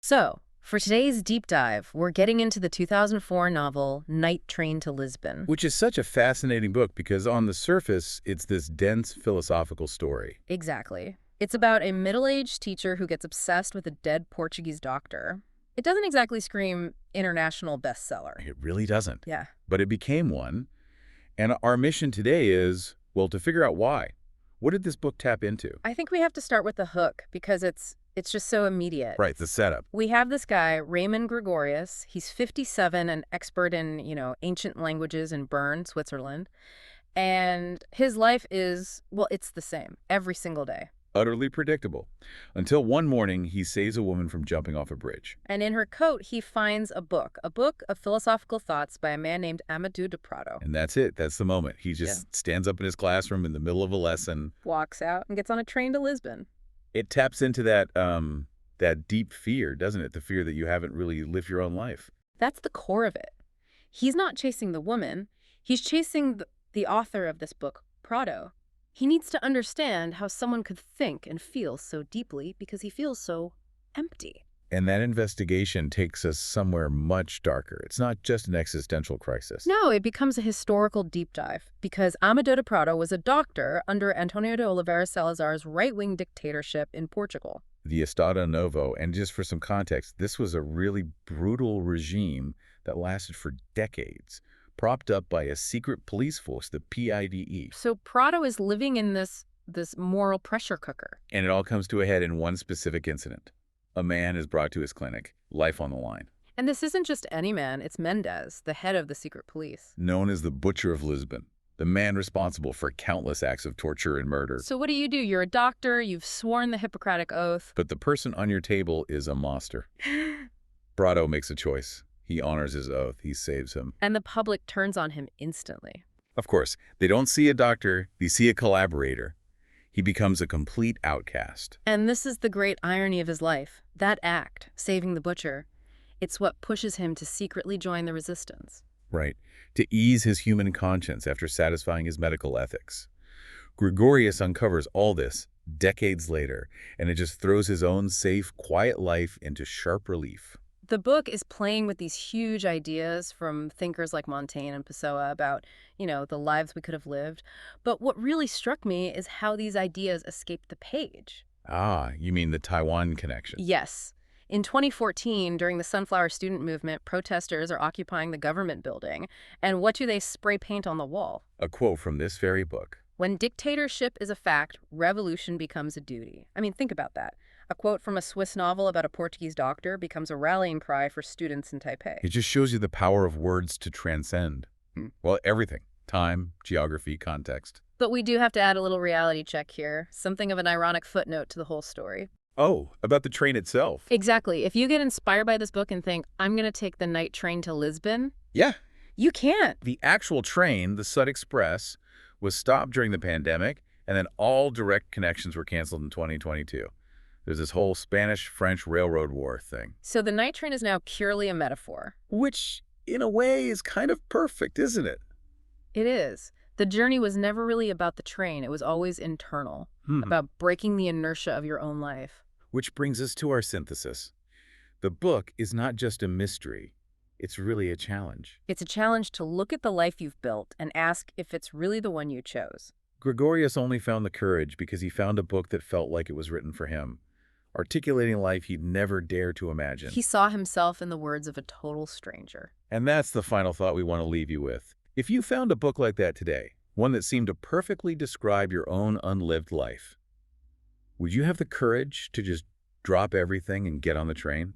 So, for today's deep dive, we're getting into the 2004 novel Night Train to Lisbon. Which is such a fascinating book because on the surface, it's this dense philosophical story. Exactly. It's about a middle-aged teacher who gets obsessed with a dead Portuguese doctor. It doesn't exactly scream international bestseller. It really doesn't. Yeah. But it became one. And our mission today is, well, to figure out why. What did this book tap into? I think we have to start with the hook because it's just so immediate. Right, the setup. We have this guy, Raimund Gregorius. He's 57, an expert in, ancient languages in Bern, Switzerland. And his life is, well, it's the same every single day. Utterly predictable. Until one morning, he saves a woman from jumping off a bridge. And in her coat, he finds a book of philosophical thoughts by a man named Amadeu de Prado. And that's it. That's the moment. He just stands up in his classroom in the middle of a lesson. Walks out and gets on a train to Lisbon. It taps into that deep fear, doesn't it? The fear that you haven't really lived your own life. That's the core of it. He's not chasing the woman. He's chasing the author of this book, Prado. He needs to understand how someone could think and feel so deeply because he feels so empty. And that investigation takes us somewhere much darker. It's not just an existential crisis. No, it becomes a historical deep dive because Amadeu de Prado was a doctor under Antonio de Oliveira Salazar's right-wing dictatorship in Portugal. The Estado Novo, and just for some context, this was a really brutal regime that lasted for decades, propped up by a secret police force, the PIDE. So Prado is living in this moral pressure cooker. And it all comes to a head in one specific incident. A man is brought to his clinic, life on the line. And this isn't just any man, it's Mendez, the head of the secret police. Known as the Butcher of Lisbon, the man responsible for countless acts of torture and murder. So what do? You're a doctor, you've sworn the Hippocratic Oath. But the person on your table is a monster. Prado makes a choice. He honors his oath. He saves him. And the public turns on him instantly. Of course, they don't see a doctor. They see a collaborator. He becomes a complete outcast. And this is the great irony of his life. That act, saving the butcher, it's what pushes him to secretly join the resistance. Right. To ease his human conscience after satisfying his medical ethics. Gregorius uncovers all this decades later, and it just throws his own safe, quiet life into sharp relief. The book is playing with these huge ideas from thinkers like Montaigne and Pessoa about, the lives we could have lived. But what really struck me is how these ideas escaped the page. Ah, you mean the Taiwan connection? Yes. In 2014, during the Sunflower Student Movement, protesters are occupying the government building. And what do they spray paint on the wall? A quote from this very book. When dictatorship is a fact, revolution becomes a duty. I mean, think about that. A quote from a Swiss novel about a Portuguese doctor becomes a rallying cry for students in Taipei. It just shows you the power of words to transcend. Well, everything. Time, geography, context. But we do have to add a little reality check here, something of an ironic footnote to the whole story. Oh, about the train itself. Exactly. If you get inspired by this book and think, I'm going to take the night train to Lisbon, Yeah. you can't. The actual train, the Sud Express, was stopped during the pandemic, and then all direct connections were canceled in 2022. There's this whole Spanish-French railroad war thing. So the night train is now purely a metaphor. Which, in a way, is kind of perfect, isn't it? It is. The journey was never really about the train. It was always internal, about breaking the inertia of your own life. Which brings us to our synthesis. The book is not just a mystery. It's really a challenge. It's a challenge to look at the life you've built and ask if it's really the one you chose. Gregorius only found the courage because he found a book that felt like it was written for him, articulating a life he'd never dared to imagine. He saw himself in the words of a total stranger. And that's the final thought we want to leave you with. If you found a book like that today, one that seemed to perfectly describe your own unlived life, would you have the courage to just drop everything and get on the train?